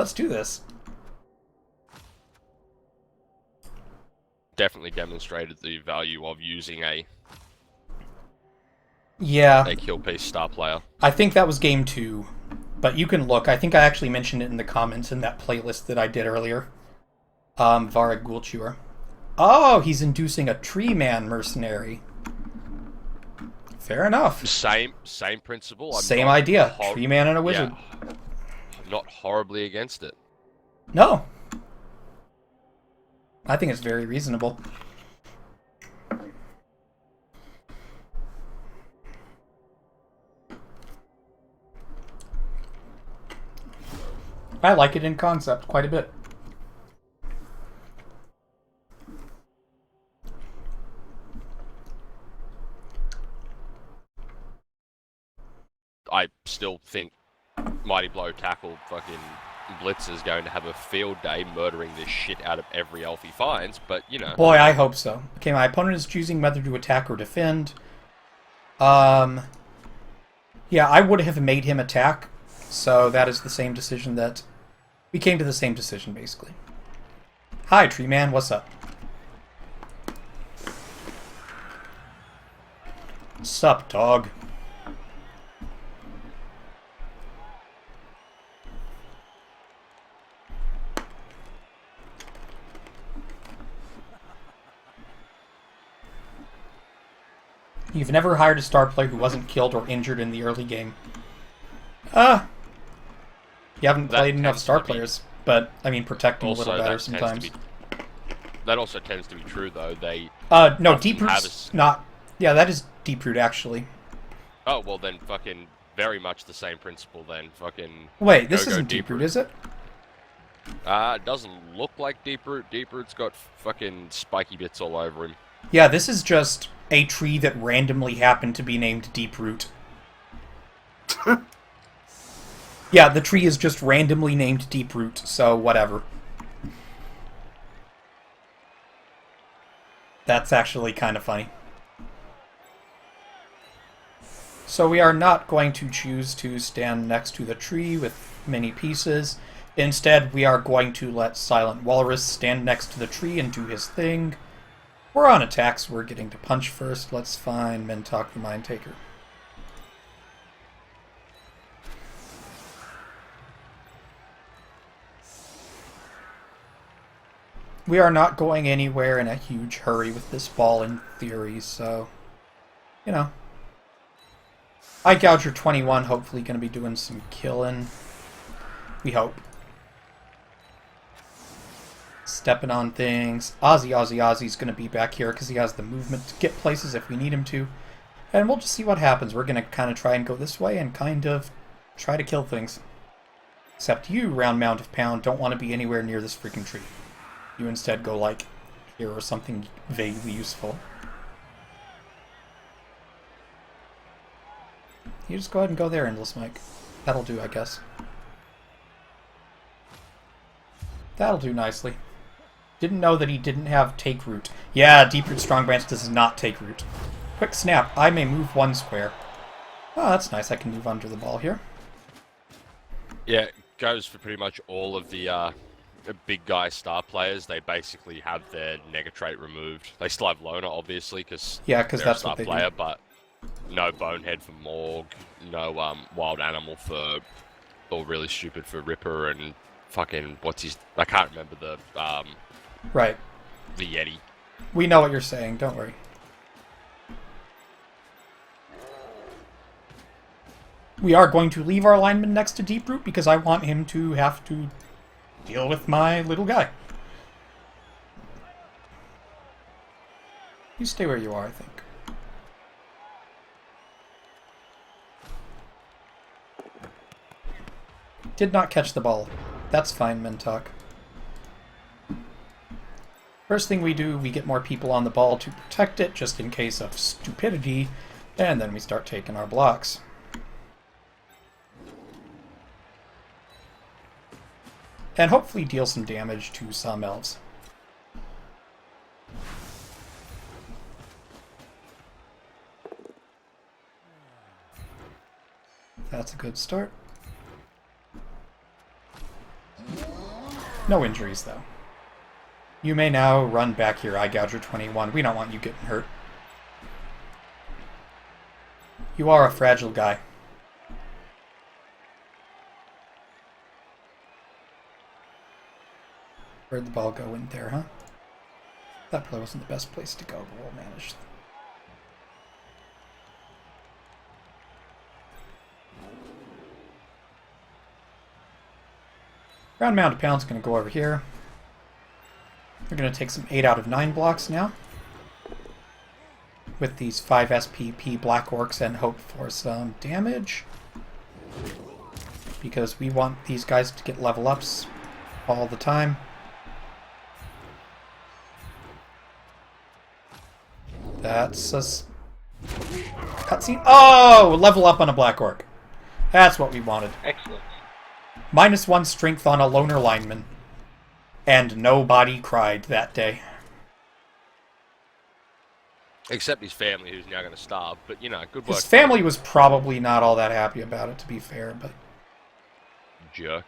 Let's do this. Definitely demonstrated the value of using Yeah, a kill piece star player. I think that was game 2. But you can look. I think I actually mentioned it in the comments in that playlist that I did earlier. Vara Ghoulchewer. Oh, he's inducing a tree man mercenary. Fair enough. Same principle. I'm Same not idea. Tree man and a yeah, wizard. I'm not horribly against it. No. I think it's very reasonable. I like it in concept quite a bit. I still think Mighty Blow Tackle fucking Blitz is going to have a field day murdering this shit out of every elf he finds, but you know. Boy, I hope so. Okay, my opponent is choosing whether to attack or defend. Um, yeah, I would have made him attack, so that is the same decision that... We came to the same decision, basically. Hi, Tree Man, what's up? Sup, dog? You've never hired a star player who wasn't killed or injured in the early game. You haven't played enough star players, but, I mean, protect them a little better sometimes. That also tends to be true, though. They no, often Deeproot's not... Yeah, that is Deeproot, actually. Oh, well then fucking very much the same principle then. Fucking Wait, this isn't Deeproot, is it? It doesn't look like Deeproot. Deeproot's got fucking spiky bits all over him. Yeah, this is just a tree that randomly happened to be named Deeproot. Yeah, the tree is just randomly named Deeproot, so whatever. That's actually kind of funny. So we are not going to choose to stand next to the tree with many pieces. Instead, we are going to let Silent Walrus stand next to the tree and do his thing. We're on attacks, we're getting to punch first. Let's find Mentok the Mind Taker. We are not going anywhere in a huge hurry with this ball in theory, so, you know. Eye Gouger 21 hopefully going to be doing some killing. We hope. Stepping on things. Ozzy's going to be back here because he has the movement to get places if we need him to. And we'll just see what happens. We're going to kind of try and go this way and kind of try to kill things. Except you, Round Mound of Pound, don't want to be anywhere near this freaking tree. You instead go, like, here or something vaguely useful. You just go ahead and go there, Endless Mike. That'll do, I guess. That'll do nicely. Didn't know that he didn't have Take Root. Yeah, Deeproot Strong Branch does not take root. Quick Snap. I may move 1 square. Oh, that's nice. I can move under the ball here. Yeah, it goes for pretty much all of the big guy star players. They basically have their nega trait removed. They still have Loner, obviously, because that's a star what they player, do. but no Bonehead for Morg, no Wild Animal for, or really stupid for Ripper, and fucking, what's his, I can't remember the, Right. the Yeti. We know what you're saying, don't worry. We are going to leave our lineman next to Deeproot because I want him to have to deal with my little guy. You stay where you are, I think. Did not catch the ball. That's fine, Mentok. First thing we do, we get more people on the ball to protect it, just in case of stupidity, and then we start taking our blocks. And hopefully deal some damage to some elves. That's a good start. No injuries, though. You may now run back here, Eye Gouger 21. We don't want you getting hurt. You are a fragile guy. Where'd the ball go in there, huh? That probably wasn't the best place to go, but we'll manage. Ground Mound Pound's going to go over here. We're going to take some 8 out of 9 blocks now. With these 5 SPP Black Orcs and hope for some damage. Because we want these guys to get level ups all the time. That's a cutscene. Oh! Level up on a Black Orc. That's what we wanted. Excellent. -1 strength on a loner lineman. And nobody cried that day. Except his family, who's now going to starve. But, you know, good work. His family was probably not all that happy about it, to be fair, but... Jerk.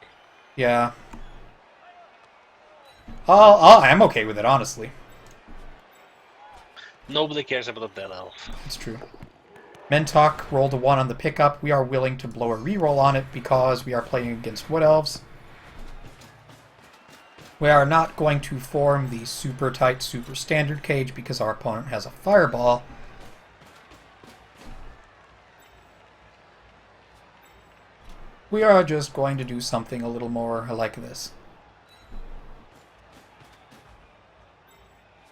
Yeah. I'm okay with it, honestly. Nobody cares about that elf. It's true. Mentok rolled a 1 on the pickup. We are willing to blow a reroll on it because we are playing against Wood Elves. We are not going to form the super tight, super standard cage because our opponent has a fireball. We are just going to do something a little more like this.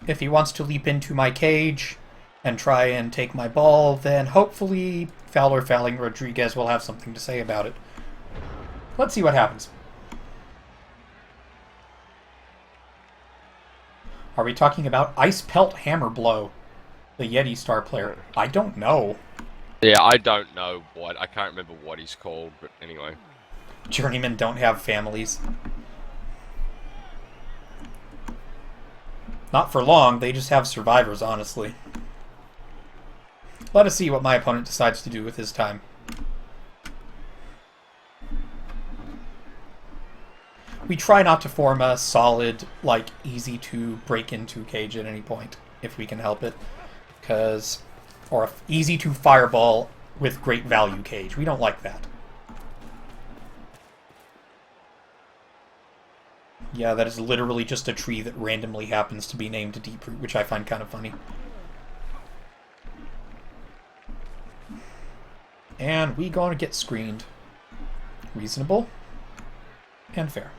If he wants to leap into my cage and try and take my ball, then hopefully Fowling Rodriguez will have something to say about it. Let's see what happens. Are we talking about Ice Pelt Hammer Blow, the Yeti star player? I don't know. Yeah, I don't know what. I can't remember what he's called, but anyway. Journeymen don't have families. Not for long, they just have survivors, honestly. Let us see what my opponent decides to do with his time. We try not to form a solid, like, easy to break into cage at any point, if we can help it. Or easy to fireball with great value cage. We don't like that. Yeah, that is literally just a tree that randomly happens to be named Deeproot, which I find kind of funny. And we gonna get screened. Reasonable and fair.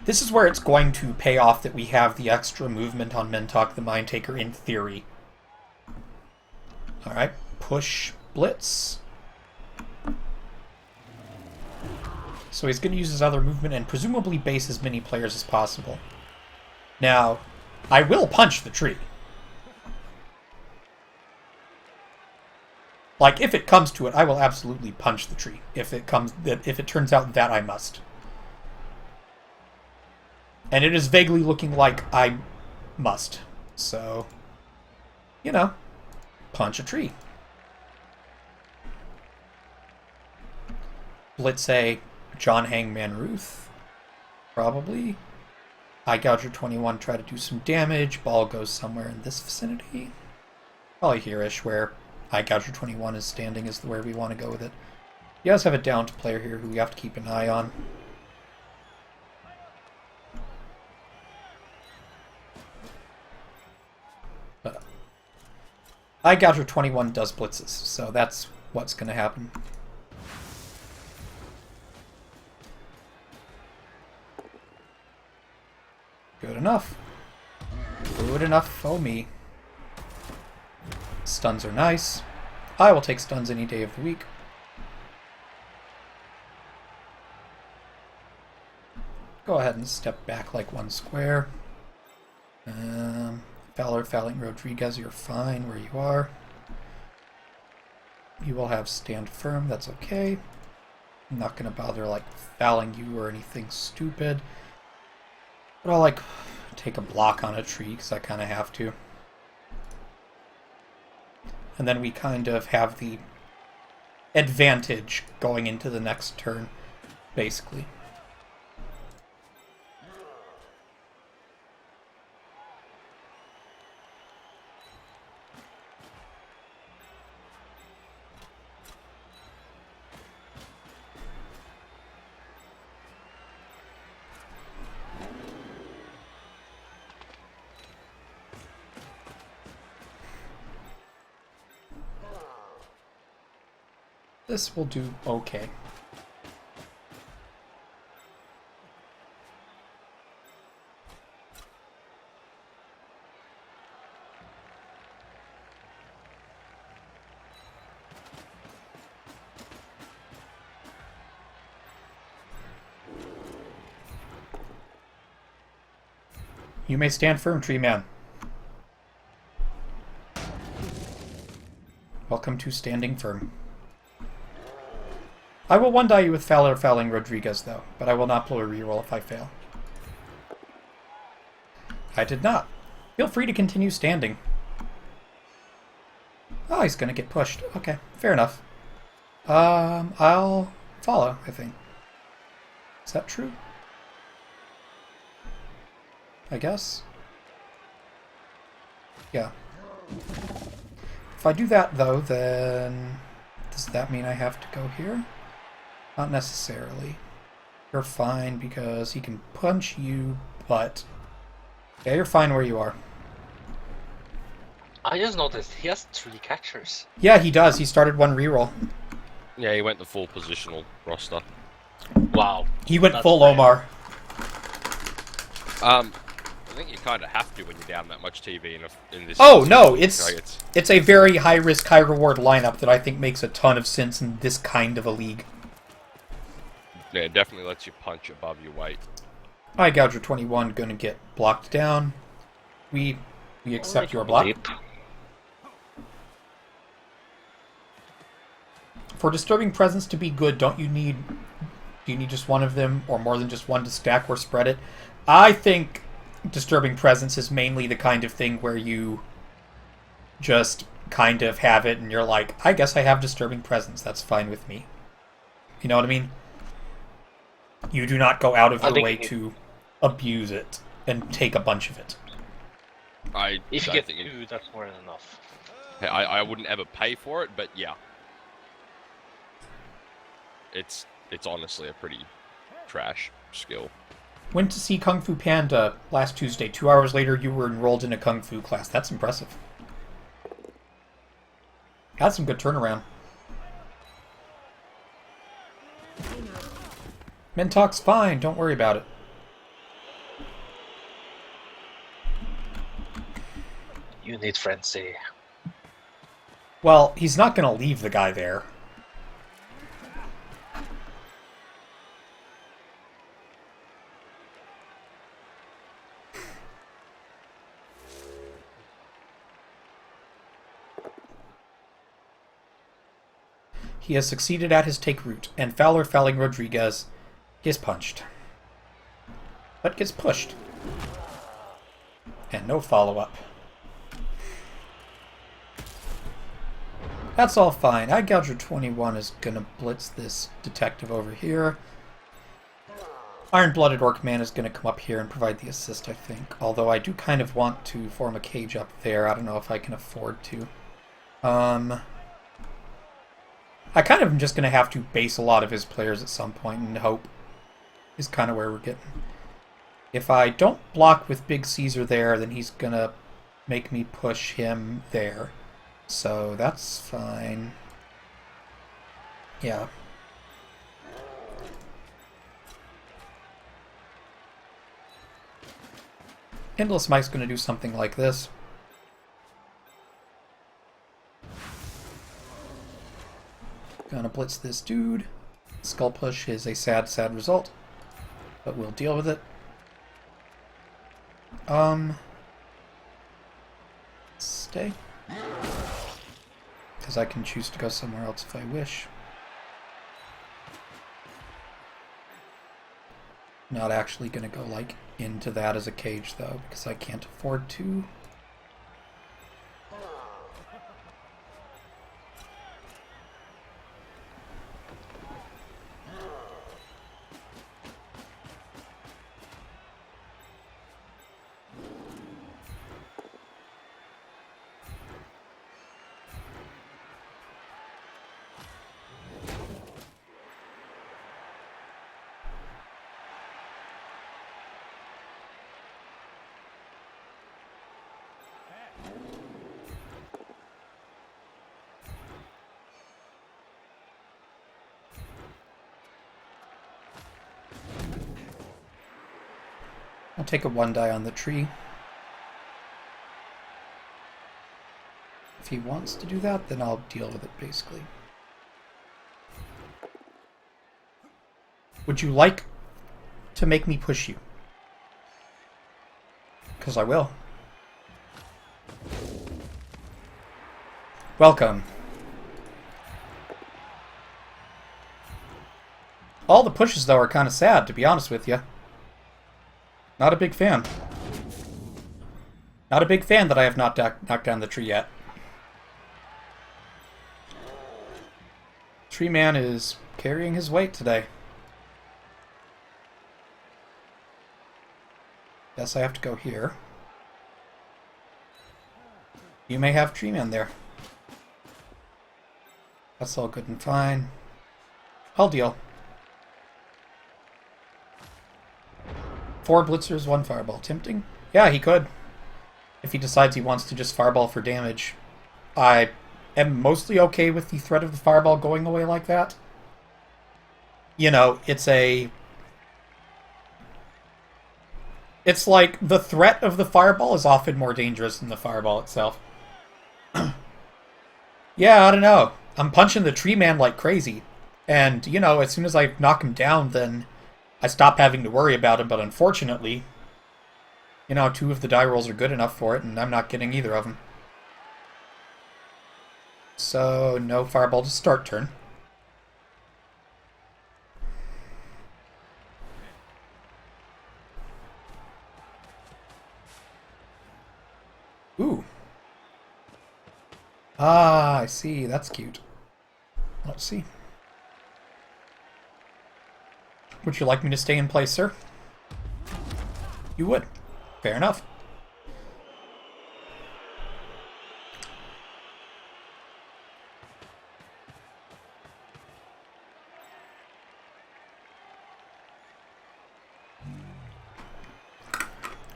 This is where it's going to pay off that we have the extra movement on Mentok the Mind Taker in theory. Alright, push Blitz. So he's going to use his other movement and presumably base as many players as possible. Now, I will punch the tree. Like, if it comes to it, I will absolutely punch the tree. If it turns out that I must. And it is vaguely looking like I must. So, you know, punch a tree. Blitz a John Hangman Ruth. Probably. Eye Gouger 21 try to do some damage. Ball goes somewhere in this vicinity. Probably here-ish, where Eye Gouger 21 is standing is where we want to go with it. You guys have a downed player here who we have to keep an eye on. But Eye Gouger 21 does blitzes, so that's what's going to happen. Good enough. Good enough for me. Stuns are nice. I will take stuns any day of the week. Go ahead and step back like 1 square. Fowling Rodriguez, you're fine where you are. You will have stand firm, that's okay. I'm not going to bother like fouling you or anything stupid. But I'll like take a block on a tree because I kind of have to. And then we kind of have the advantage going into the next turn, basically. This will do okay. You may stand firm, Tree Man. Welcome to Standing Firm. I will one-die you with Fowler Fouling Rodriguez, though, but I will not blow a reroll if I fail. I did not. Feel free to continue standing. Oh, he's gonna get pushed. Okay, fair enough. I'll follow, I think. Is that true? I guess? Yeah. If I do that, though, then... does that mean I have to go here? Not necessarily. You're fine because he can punch you, but... yeah, you're fine where you are. I just noticed he has 3 catchers. Yeah, he does. He started one reroll. Yeah, he went the full positional roster. Wow. He went That's full rare. Omar. I think you kind of have to when you're down that much TV in this. Oh, no, it's Like, it's a very high-risk, high-reward lineup that I think makes a ton of sense in this kind of a league. yeah, it definitely lets you punch above your weight. I Gouger 21 gonna get blocked down. We accept your block. Leap. For Disturbing Presence to be good, do you need just one of them, or more than just one to stack or spread it? I think Disturbing Presence is mainly the kind of thing where you just kind of have it and you're like, I guess I have Disturbing Presence, that's fine with me. You know what I mean? You do not go out of your way to abuse it and take a bunch of it. If you I get think 2, that's more than enough. I wouldn't ever pay for it, but yeah. It's honestly a pretty trash skill. Went to see Kung Fu Panda last Tuesday. 2 hours later, you were enrolled in a Kung Fu class. That's impressive. Had some good turnaround. Mentalk's fine. Don't worry about it. You need frenzy. Well, he's not going to leave the guy there. He has succeeded at his take root, and Fowler Fouling Rodriguez is punched. But gets pushed. And no follow-up. That's all fine. I Gouger 21 is gonna blitz this detective over here. Iron-Blooded Orc-Man is gonna come up here and provide the assist, I think. Although I do kind of want to form a cage up there. I don't know if I can afford to. I kind of am just going to have to base a lot of his players at some point and hope is kind of where we're getting. If I don't block with Big Caesar there, then he's going to make me push him there. So that's fine. Yeah. Endless Mike's going to do something like this. Gonna blitz this dude. Skull push is a sad, sad result, but we'll deal with it. Stay. Because I can choose to go somewhere else if I wish. Not actually gonna go, like, into that as a cage, though, because I can't afford to. I'll take a 1 die on the tree. If he wants to do that, then I'll deal with it, basically. Would you like to make me push you? Because I will. Welcome. All the pushes, though, are kind of sad, to be honest with you. Not a big fan. Not a big fan that I have not knocked down the tree yet. Tree man is carrying his weight today. Guess I have to go here. You may have tree man there. That's all good and fine. I'll deal. 4 blitzers, 1 fireball. Tempting? Yeah, he could. If he decides he wants to just fireball for damage. I am mostly okay with the threat of the fireball going away like that. You know, it's like the threat of the fireball is often more dangerous than the fireball itself. Yeah, I don't know. I'm punching the tree man like crazy. And, you know, as soon as I knock him down, then I stop having to worry about him. But unfortunately, you know, 2 of the die rolls are good enough for it, and I'm not getting either of them. So, no fireball to start turn. Ooh. Ah, I see. That's cute. Let's see. Would you like me to stay in place, sir? You would. Fair enough.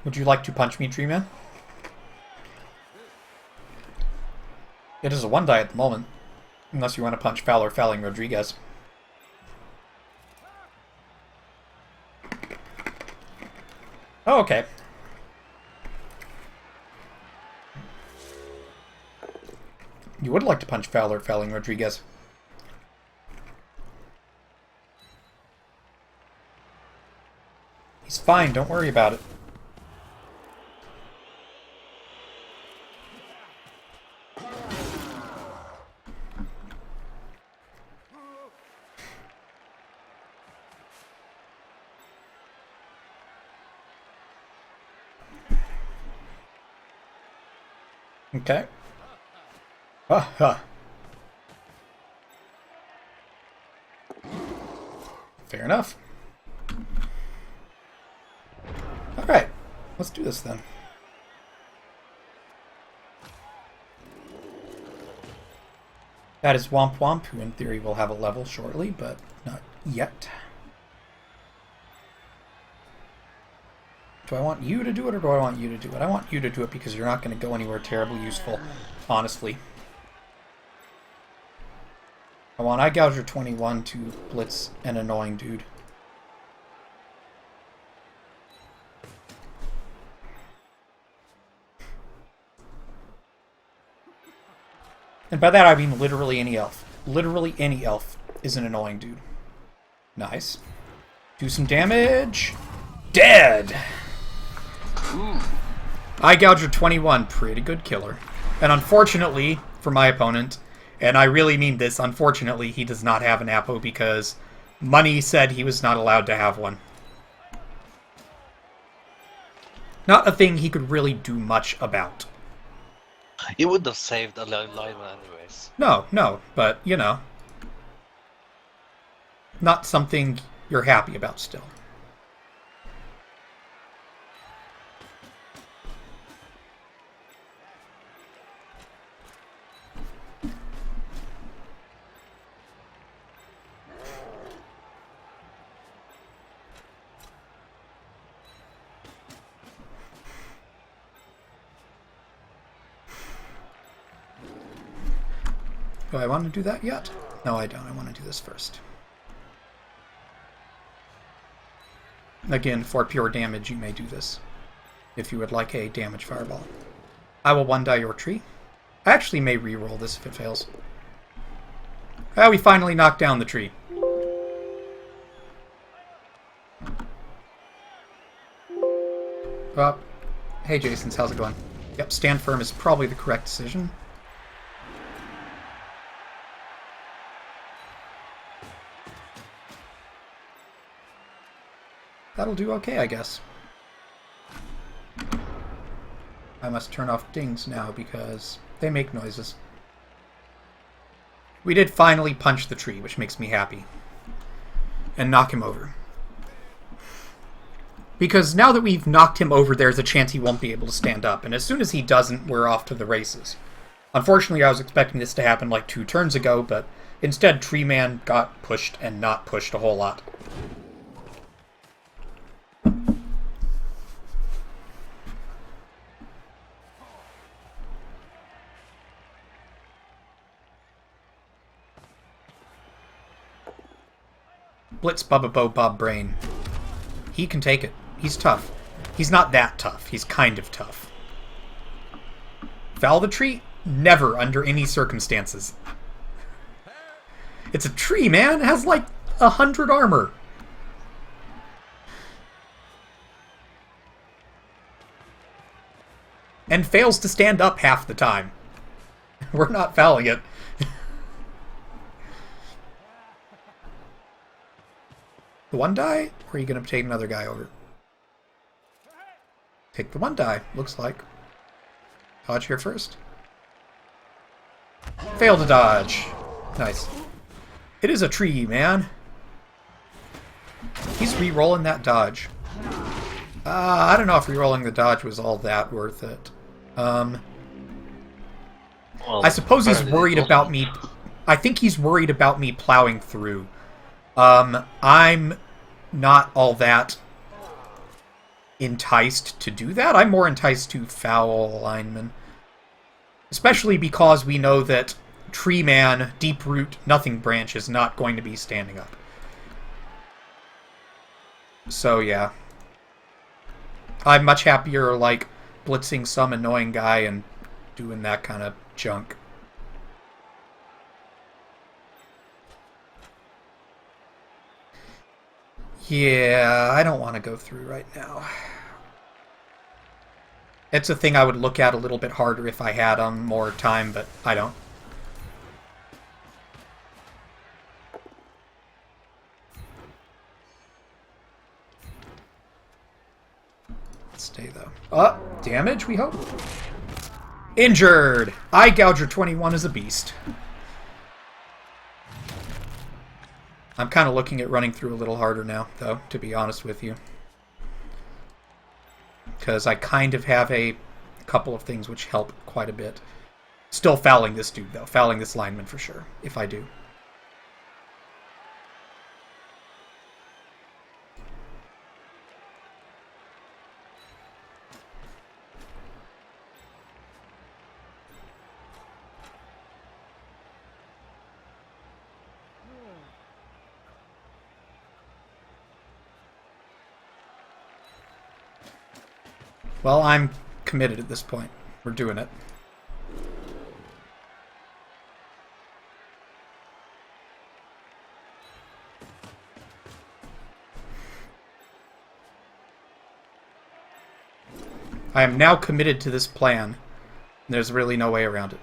Would you like to punch me, Tree Man? It is a 1 die at the moment. Unless you want to punch Fowler Fouling Rodriguez. Oh, okay. You would like to punch Fowler Fouling Rodriguez. He's fine, don't worry about it. Okay. Fair enough. Alright, let's do this then. That is Womp Womp, who in theory will have a level shortly, but not yet. Do I want you to do it, or do I want you to do it? I want you to do it because you're not going to go anywhere terribly useful, honestly. I want Eye Gouger 21 to blitz an annoying dude. And by that I mean literally any elf. Literally any elf is an annoying dude. Nice. Do some damage. Dead! Ooh. Eye Gouger 21, pretty good killer. And unfortunately, for my opponent, and I really mean this, unfortunately, he does not have an Apo because Money said he was not allowed to have one. Not a thing he could really do much about. You would have saved a lineman anyways. No, but, you know. Not something you're happy about still. Do I want to do that yet? No, I don't. I want to do this first. Again, for pure damage, you may do this. If you would like a damage fireball. I will 1-die your tree. I actually may re-roll this if it fails. Ah, we finally knocked down the tree. Well, hey Jasons, how's it going? Yep, stand firm is probably the correct decision. That'll do okay, I guess. I must turn off dings now because they make noises. We did finally punch the tree, which makes me happy. And knock him over. Because now that we've knocked him over, there's a chance he won't be able to stand up. And as soon as he doesn't, we're off to the races. Unfortunately, I was expecting this to happen like 2 turns ago, but instead Tree Man got pushed and not pushed a whole lot. Blitz Bubba Bo Bob Brain. He can take it. He's tough. He's not that tough. He's kind of tough. Foul the tree? Never, under any circumstances. It's a tree, man. It has like 100 armor. And fails to stand up half the time. We're not fouling it. The 1-die? Or are you going to take another guy over? Take the 1-die, looks like. Dodge here first. Fail to dodge. Nice. It is a tree, man. He's re-rolling that dodge. I don't know if re-rolling the dodge was all that worth it. Well, I suppose he's worried about me. I think he's worried about me plowing through. I'm not all that enticed to do that. I'm more enticed to foul linemen. Especially because we know that Tree Man, Deep Root, Nothing Branch is not going to be standing up. So, yeah. I'm much happier, like, blitzing some annoying guy and doing that kind of junk. Yeah, I don't want to go through right now. It's a thing I would look at a little bit harder if I had more time, but I don't. Stay, though. Oh, damage, we hope? Injured! Eye Gouger 21 is a beast. I'm kind of looking at running through a little harder now, though, to be honest with you. Because I kind of have a couple of things which help quite a bit. Still fouling this dude, though. Fouling this lineman for sure, if I do. Well, I'm committed at this point. We're doing it. I am now committed to this plan. There's really no way around it.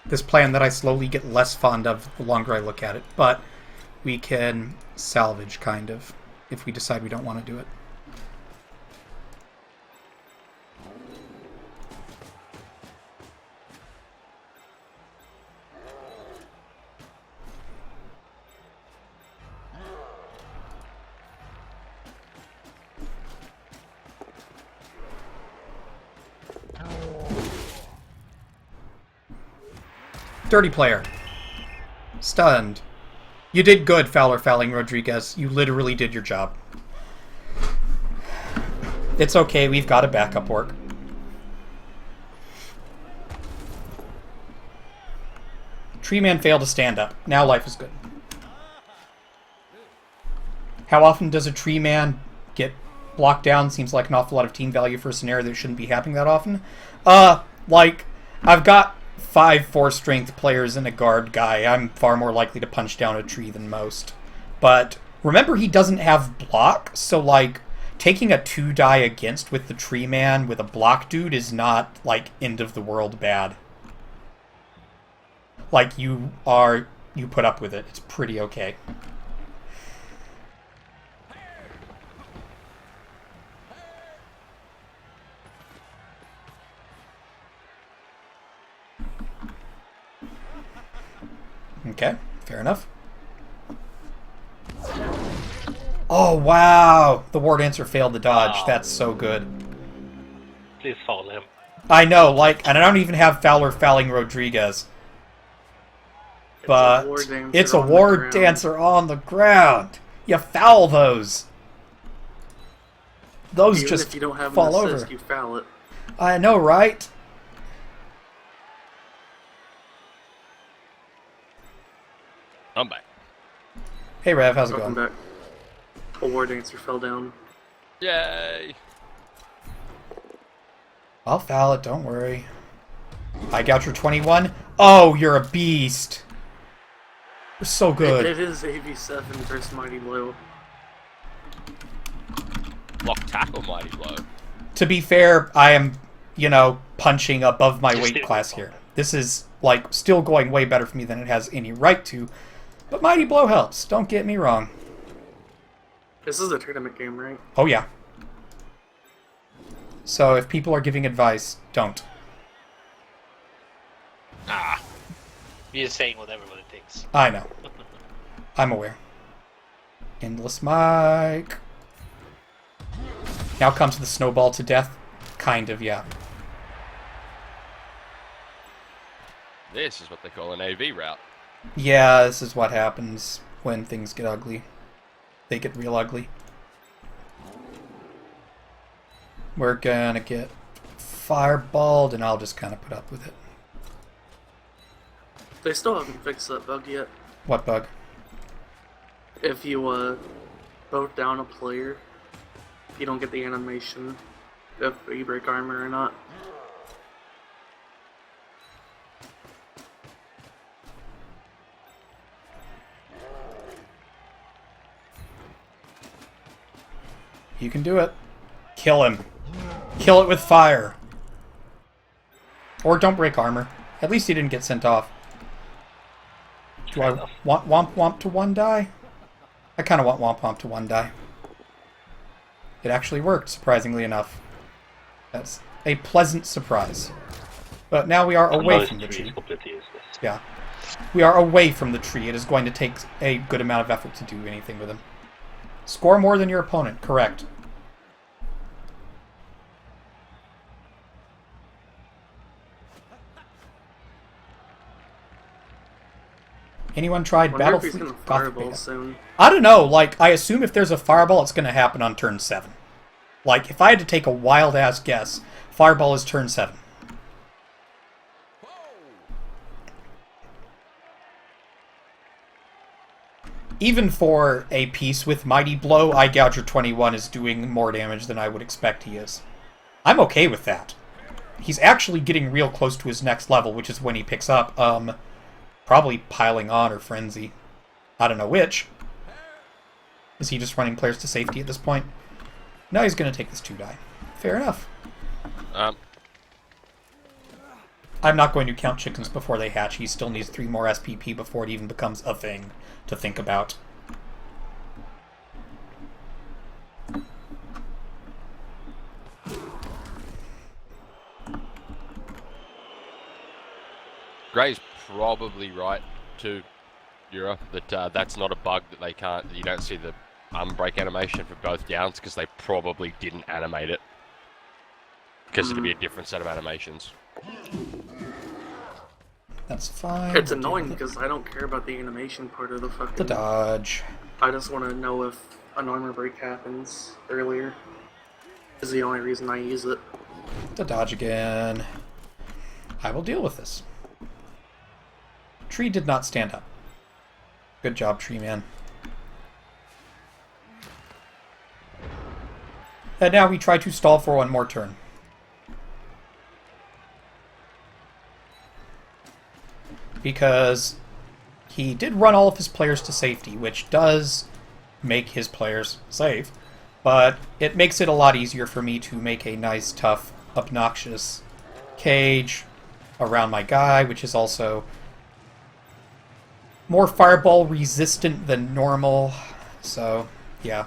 This plan that I slowly get less fond of the longer I look at it, but we can salvage, kind of, if we decide we don't want to do it. Dirty player. Stunned. You did good, Fowler Fouling Rodriguez. You literally did your job. It's okay, we've got a backup work. Tree man failed to stand up. Now life is good. How often does a tree man get blocked down? Seems like an awful lot of team value for a scenario that shouldn't be happening that often. Like, I've got 5 4-strength players and a guard guy. I'm far more likely to punch down a tree than most. But remember, he doesn't have block, so, like, taking a 2-die against with the tree man with a block dude is not, like, end of the world bad. Like, you put up with it. It's pretty okay. Okay, fair enough. Oh, wow! The War Dancer failed the dodge. Wow. That's so good. Please follow him. I know, like, and I don't even have Fowler fouling Rodriguez. But it's a War Dancer on the ground. You foul those. Those Even just if you don't have fall an assist, over. you foul it. I know, right? I'm back. Hey, Rev, how's it Welcome going? back. A War Dancer fell down. Yay! I'll foul it, don't worry. High Goucher 21. Oh, you're a beast. You're so good. It is AV7 versus Mighty Blow. Block tackle, mighty blow. To be fair, I am, punching above my weight class here. This is, like, still going way better for me than it has any right to. But Mighty Blow helps, don't get me wrong. This is a tournament game, right? Oh, yeah. So if people are giving advice, don't. You're saying whatever what it takes. I know. I'm aware. Endless Mike. Now comes the snowball to death. Kind of, yeah. This is what they call an AV route. Yeah, this is what happens when things get ugly. They get real ugly. We're gonna get fireballed, and I'll just kind of put up with it. They still haven't fixed that bug yet. What bug? If you both down a player, you don't get the animation if you break armor or not. You can do it. Kill him. Kill it with fire. Or don't break armor. At least he didn't get sent off. Do I want Womp Womp to 1-die? I kind of want Womp Womp to 1-die. It actually worked, surprisingly enough. That's a pleasant surprise. But now we are away from the tree. Yeah. We are away from the tree. It is going to take a good amount of effort to do anything with him. Score more than your opponent, correct. Anyone tried Wonder if he's Battlefleet gonna Gothic fireball Beta? soon. I don't know, like, I assume if there's a fireball, it's going to happen on turn 7. Like, if I had to take a wild-ass guess, fireball is turn 7. Even for a piece with Mighty Blow, Eye Gouger 21 is doing more damage than I would expect he is. I'm okay with that. He's actually getting real close to his next level, which is when he picks up, probably Piling On or Frenzy. I don't know which. Is he just running players to safety at this point? No, he's going to take this 2-die. Fair enough. I'm not going to count chickens before they hatch. He still needs 3 more SPP before it even becomes a thing to think about. Gray's probably right too, Yura, that that's not a bug that they can't. You don't see the break animation for both downs because they probably didn't animate it because it'd be a different set of animations. That's fine. It's annoying because I don't care about the animation part of the fucking... The dodge. I just want to know if an armor break happens earlier. is the only reason I use it. To dodge again. I will deal with this. Tree did not stand up. Good job, Tree Man. And now we try to stall for one more turn. Because he did run all of his players to safety, which does make his players safe, but it makes it a lot easier for me to make a nice, tough, obnoxious cage around my guy, which is also more fireball resistant than normal. So, yeah.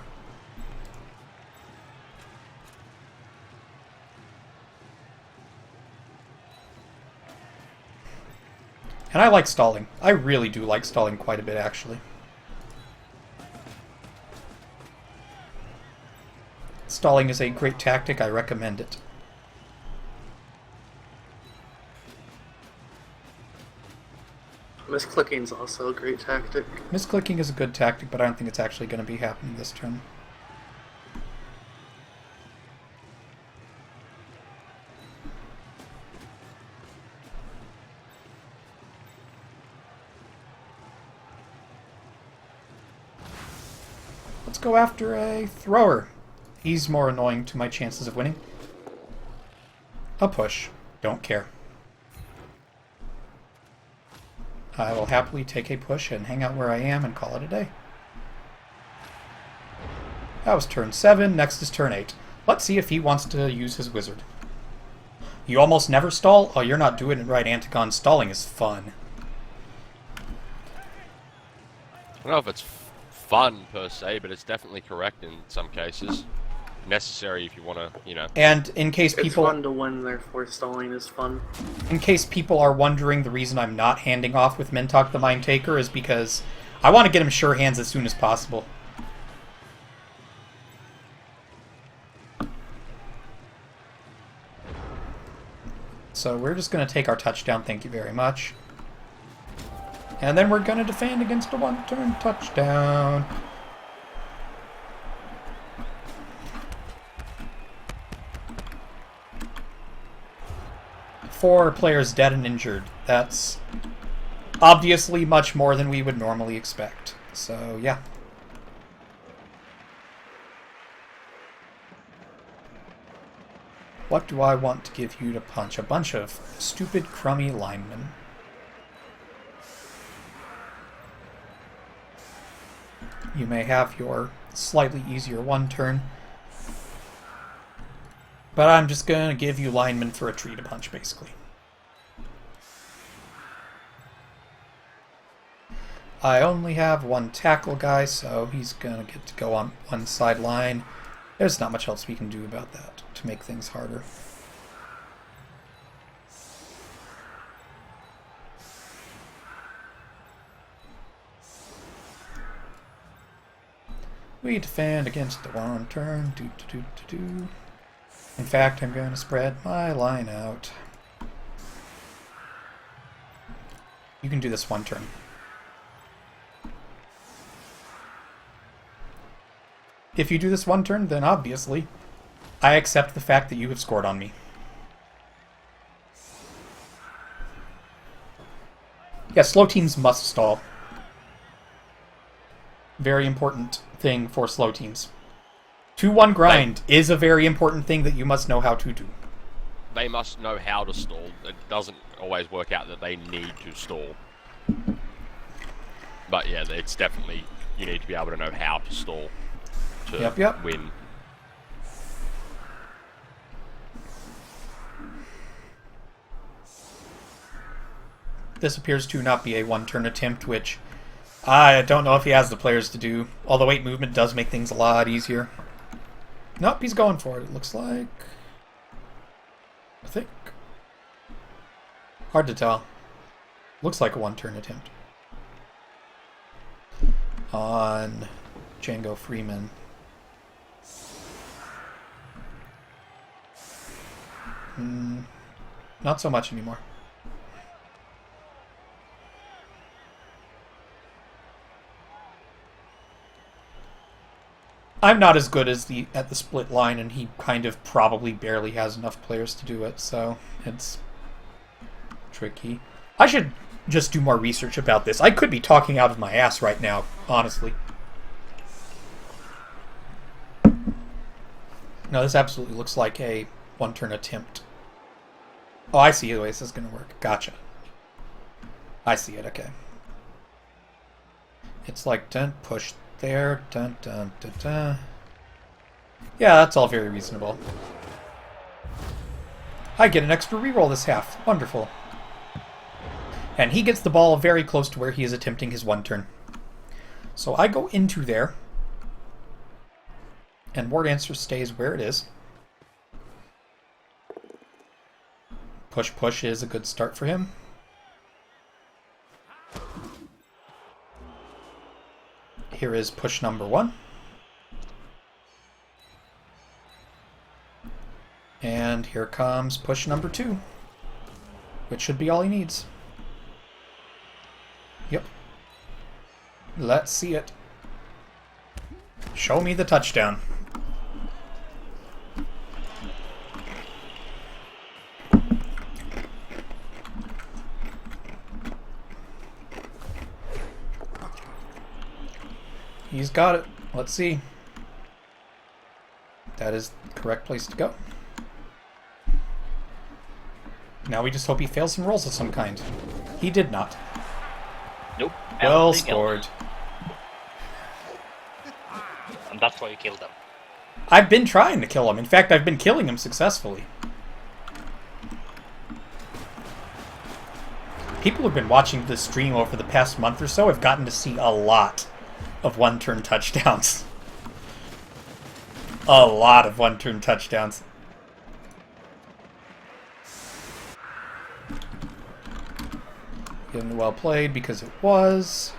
And I like stalling. I really do like stalling quite a bit, actually. Stalling is a great tactic. I recommend it. Misclicking's also a great tactic. Misclicking is a good tactic, but I don't think it's actually going to be happening this turn. Let's go after a thrower. He's more annoying to my chances of winning. A push. Don't care. I will happily take a push and hang out where I am and call it a day. That was turn 7. Next is turn 8. Let's see if he wants to use his wizard. You almost never stall? Oh, you're not doing it right, Antigon. Stalling is fun. I don't know if it's fun per se, but it's definitely correct in some cases. Necessary if you want to, you know. And in case It's people... fun to win, therefore stalling is fun. In case people are wondering, the reason I'm not handing off with Mintok the Mind Taker is because I want to get him sure hands as soon as possible. So we're just going to take our touchdown, thank you very much. And then we're going to defend against a one-turn touchdown. 4 players dead and injured. That's obviously much more than we would normally expect. So, yeah. What do I want to give you to punch? A bunch of stupid, crummy linemen. You may have your slightly easier one turn. But I'm just going to give you linemen for a tree to punch, basically. I only have one tackle guy, so he's going to get to go on one sideline. There's not much else we can do about that to make things harder. We defend against the one turn. In fact, I'm going to spread my line out. You can do this one turn. If you do this one turn, then obviously I accept the fact that you have scored on me. Yeah, slow teams must stall. Very important thing for slow teams. 2-1 grind is a very important thing that you must know how to do. They must know how to stall. It doesn't always work out that they need to stall. But yeah, it's definitely, you need to be able to know how to stall to win. This appears to not be a one-turn attempt, which I don't know if he has the players to do. Although 8 movement does make things a lot easier. Nope, he's going for it, it looks like. I think. Hard to tell. Looks like a one-turn attempt. On Django Freeman. Not so much anymore. I'm not as good as at the split line, and he kind of probably barely has enough players to do it, so it's tricky. I should just do more research about this. I could be talking out of my ass right now, honestly. No, this absolutely looks like a one-turn attempt. Oh, I see the way this is going to work. Gotcha. I see it, okay. It's like, dun, push there, dun, dun, dun, dun. Yeah, that's all very reasonable. I get an extra reroll this half. Wonderful. And he gets the ball very close to where he is attempting his one turn. So I go into there. And Ward Answer stays where it is. Push push is a good start for him. Here is push number 1. And here comes push number 2, which should be all he needs. Yep. Let's see it. Show me the touchdown. He's got it. Let's see. That is the correct place to go. Now we just hope he fails some rolls of some kind. He did not. Nope. Well scored. And that's why you killed them. I've been trying to kill him. In fact, I've been killing him successfully. People who've been watching this stream over the past month or so have gotten to see a lot of one-turn touchdowns. A lot of one-turn touchdowns. Getting well played because it was.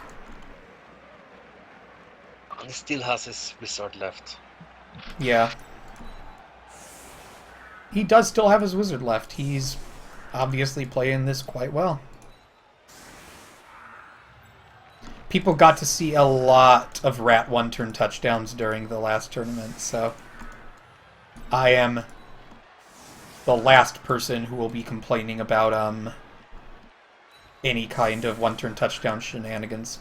He still has his wizard left. Yeah. He does still have his wizard left. He's obviously playing this quite well. People got to see a lot of rat one-turn touchdowns during the last tournament, so I am the last person who will be complaining about any kind of one-turn touchdown shenanigans.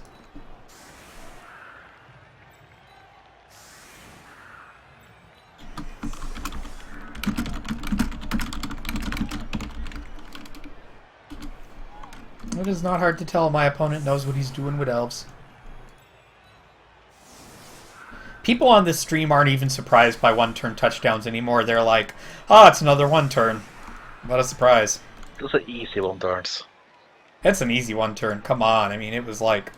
It is not hard to tell my opponent knows what he's doing with elves. People on this stream aren't even surprised by one-turn touchdowns anymore. They're like, oh, it's another one-turn. What a surprise. Those are easy one turns. It's an easy one-turn. Come on. I mean, it was like...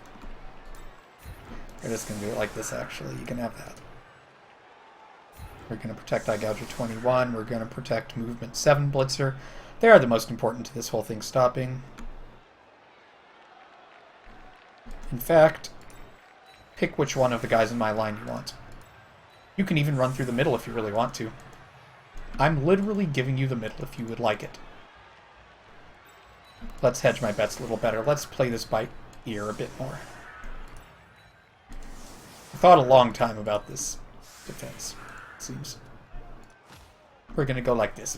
We're just going to do it like this, actually. You can have that. We're going to protect Eye Gouger 21. We're going to protect Movement 7 Blitzer. They are the most important to this whole thing stopping. In fact, pick which one of the guys in my line you want. You can even run through the middle if you really want to. I'm literally giving you the middle if you would like it. Let's hedge my bets a little better. Let's play this by ear a bit more. I thought a long time about this defense, it seems. We're going to go like this.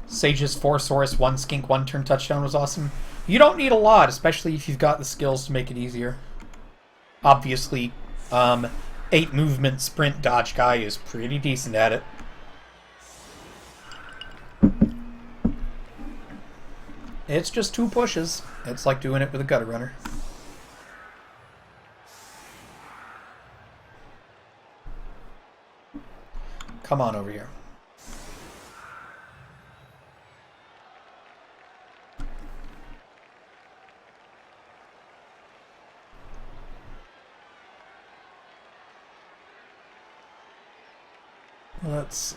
Sage's 4 Saurus, 1 Skink, 1-turn touchdown was awesome. You don't need a lot, especially if you've got the skills to make it easier. Obviously, 8 movement sprint dodge guy is pretty decent at it. It's just 2 pushes. It's like doing it with a gutter runner. Come on over here. Let's see.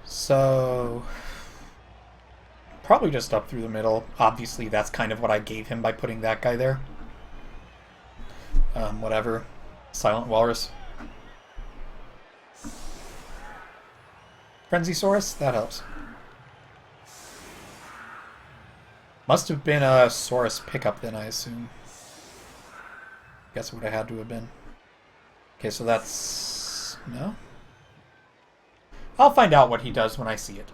So, probably just up through the middle. Obviously, that's kind of what I gave him by putting that guy there. Whatever. Silent Walrus. Frenzysaurus? That helps. Must have been a Saurus pickup then, I assume. Guess it would have had to have been. Okay, so that's... no? I'll find out what he does when I see it.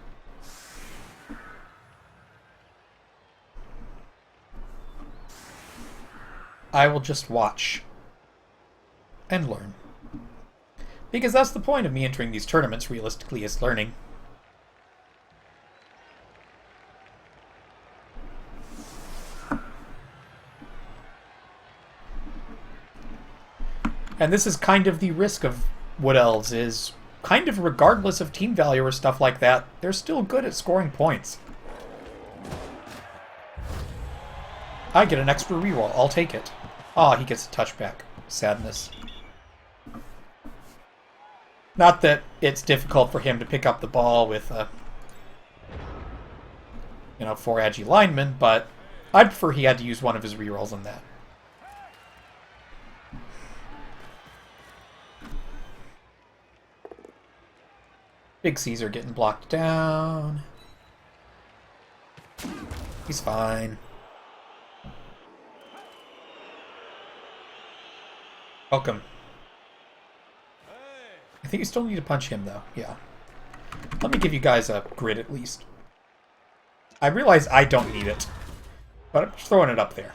I will just watch. And learn. Because that's the point of me entering these tournaments, realistically, is learning. And this is kind of the risk of Wood Elves, is kind of regardless of team value or stuff like that, they're still good at scoring points. I get an extra reroll. I'll take it. Ah, he gets a touchback. Sadness. Not that it's difficult for him to pick up the ball with, 4 agi linemen, but I'd prefer he had to use one of his rerolls on that. Big Caesar getting blocked down. He's fine. Welcome. I think you still need to punch him, though. Yeah. Let me give you guys a grid, at least. I realize I don't need it, but I'm just throwing it up there.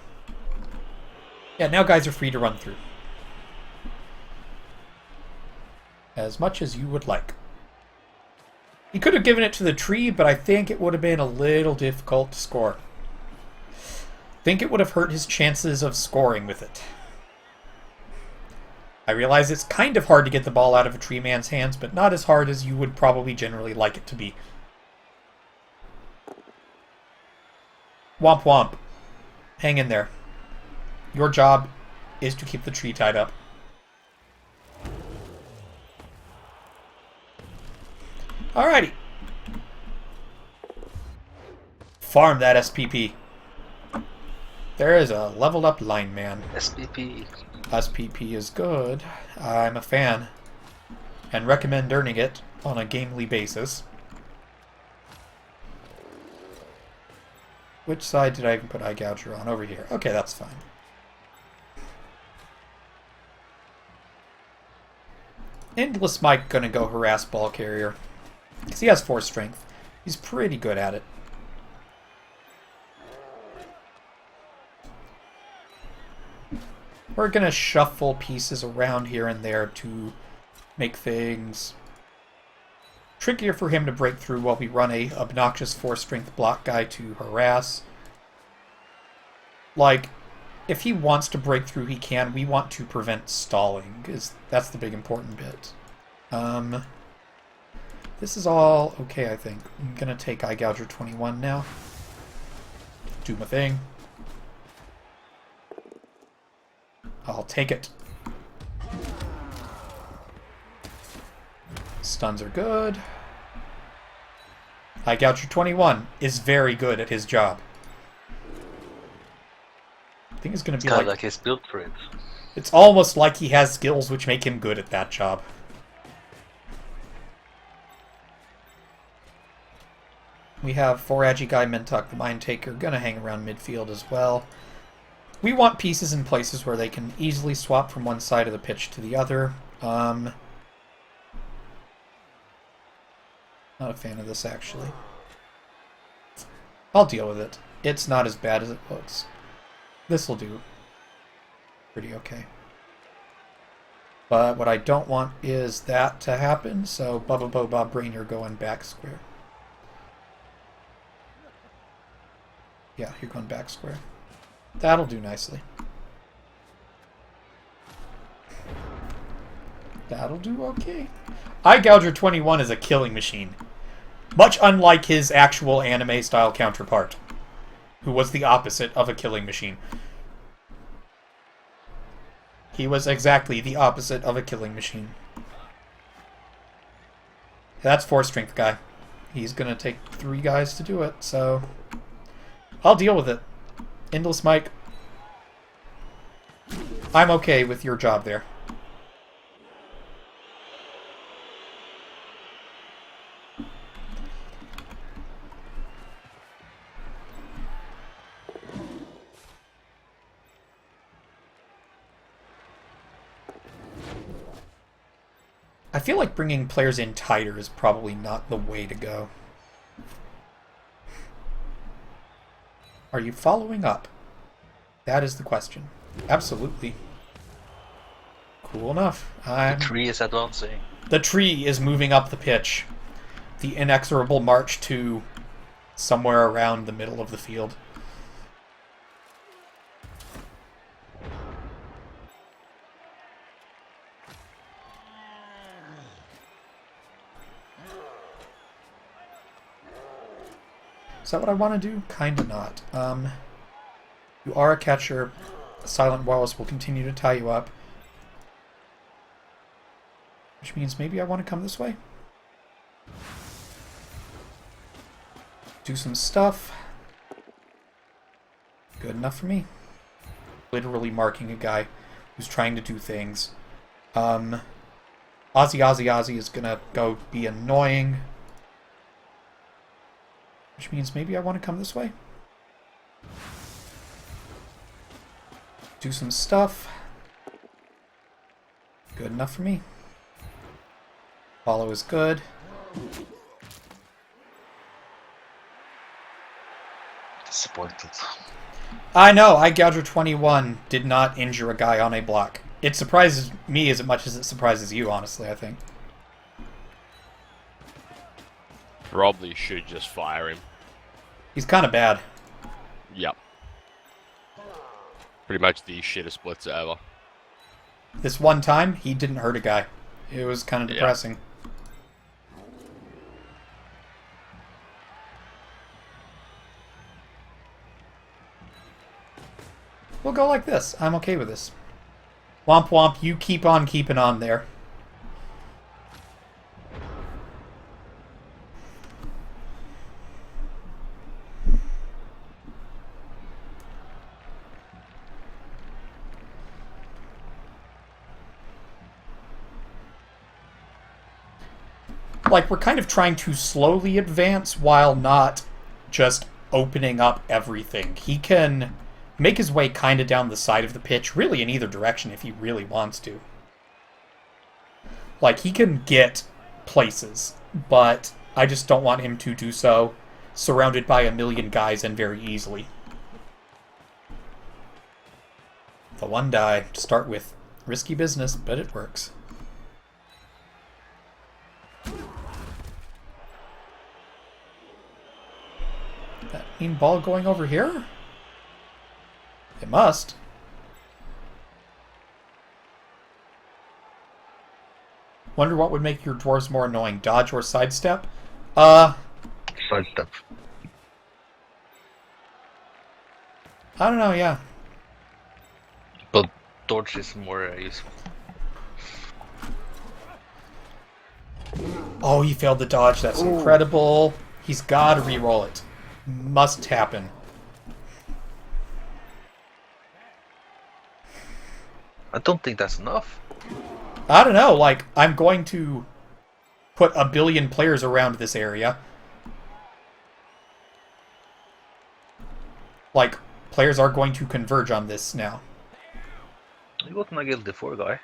Yeah, now guys are free to run through. As much as you would like. He could have given it to the tree, but I think it would have been a little difficult to score. I think it would have hurt his chances of scoring with it. I realize it's kind of hard to get the ball out of a tree man's hands, but not as hard as you would probably generally like it to be. Womp womp. Hang in there. Your job is to keep the tree tied up. Alrighty. Farm that SPP. There is a leveled up lineman. SPP. SPP is good. I'm a fan. And recommend earning it on a gamely basis. Which side did I even put Eye Gouger on? Over here. Okay, that's fine. Endless Mike gonna go harass Ball Carrier. Because he has 4 strength. He's pretty good at it. We're gonna shuffle pieces around here and there to make things trickier for him to break through while we run a obnoxious 4 strength block guy to harass. Like, if he wants to break through, he can. We want to prevent stalling, because that's the big important bit. This is all okay, I think. I'm gonna take Eye Gouger 21 now. Do my thing. I'll take it. Stuns are good. Eye Gouger 21 is very good at his job. I think it's going to be Kind of like he's built for it. It's almost like he has skills which make him good at that job. We have 4 Agi Guy, Mentuck, the Mind Taker, gonna hang around midfield as well. We want pieces in places where they can easily swap from one side of the pitch to the other. Not a fan of this, actually. I'll deal with it. It's not as bad as it looks. This'll do pretty okay. But what I don't want is that to happen, so Bubba Bo Bob Brain, you're going back square. Yeah, you're going back square. That'll do nicely. That'll do okay. Eye Gouger 21 is a killing machine. Much unlike his actual anime-style counterpart, who was the opposite of a killing machine. He was exactly the opposite of a killing machine. That's 4 strength guy. He's gonna take 3 guys to do it, so I'll deal with it. Endless Mike. I'm okay with your job there. I feel like bringing players in tighter is probably not the way to go. Are you following up? That is the question. Absolutely. Cool enough. The tree is advancing. The tree is moving up the pitch. The inexorable march to somewhere around the middle of the field. Is that what I want to do? Kinda not. You are a catcher. Silent walls will continue to tie you up. Which means maybe I want to come this way. Do some stuff. Good enough for me. Literally marking a guy who's trying to do things. Ozzy is gonna go be annoying. Which means maybe I want to come this way. Do some stuff. Good enough for me. Follow is good. Disappointed. I know, I Gouger 21 did not injure a guy on a block. It surprises me as much as it surprises you, honestly, I think. Probably should just fire him. He's kind of bad. Yep. Pretty much the shittest blitzer ever. This one time, he didn't hurt a guy. It was kind of depressing. We'll go like this. I'm okay with this. Womp womp, you keep on keeping on there. Like, we're kind of trying to slowly advance while not just opening up everything. He can make his way kind of down the side of the pitch, really in either direction if he really wants to. Like, he can get places, but I just don't want him to do so surrounded by a million guys and very easily. The one die to start with. Risky business, but it works. That mean ball going over here? It must. Wonder what would make your dwarves more annoying, dodge or sidestep? Sidestep. I don't know, yeah. But dodge is more useful. Oh, he failed the dodge. That's incredible. He's got to re-roll it. Must happen. I don't think that's enough. I don't know, like, I'm going to put a billion players around this area. Like, players are going to converge on this now. You wasn't a guilty 4 guy.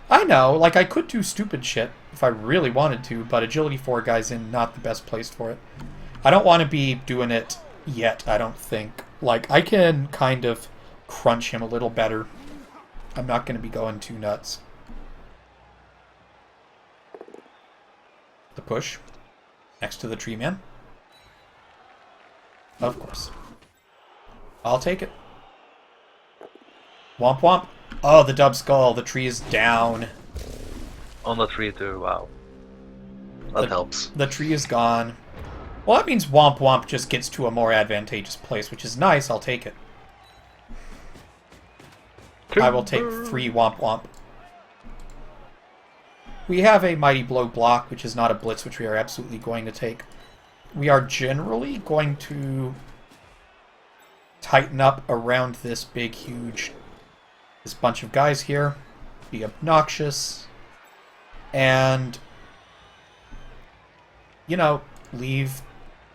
I know, like, I could do stupid shit if I really wanted to, but Agility 4 guy's in not the best place for it. I don't want to be doing it yet, I don't think. Like, I can kind of crunch him a little better. I'm not going to be going too nuts. The push. Next to the tree man. Of course. I'll take it. Womp womp. Oh, the dub skull. The tree is down. On the tree too, wow. That helps. The tree is gone. Well, that means womp womp just gets to a more advantageous place, which is nice. I'll take it. I will take 3 womp womp. We have a Mighty Blow block, which is not a blitz, which we are absolutely going to take. We are generally going to tighten up around this big, huge, this bunch of guys here, be obnoxious, and, you know, leave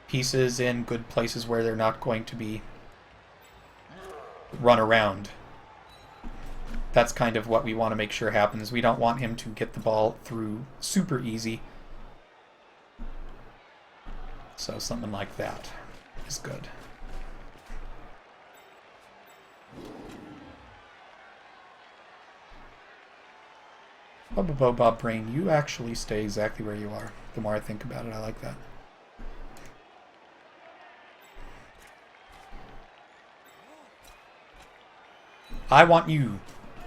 pieces in good places where they're not going to be run around. That's kind of what we want to make sure happens. We don't want him to get the ball through super easy. So something like that is good. Bob Brain, you actually stay exactly where you are. The more I think about it, I like that. I want you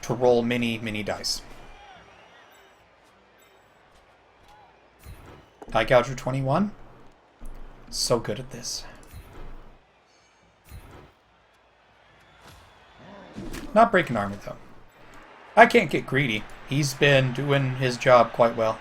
to roll many dice. Eye Gouger 21. So good at this. Not breaking armor, though. I can't get greedy. He's been doing his job quite well.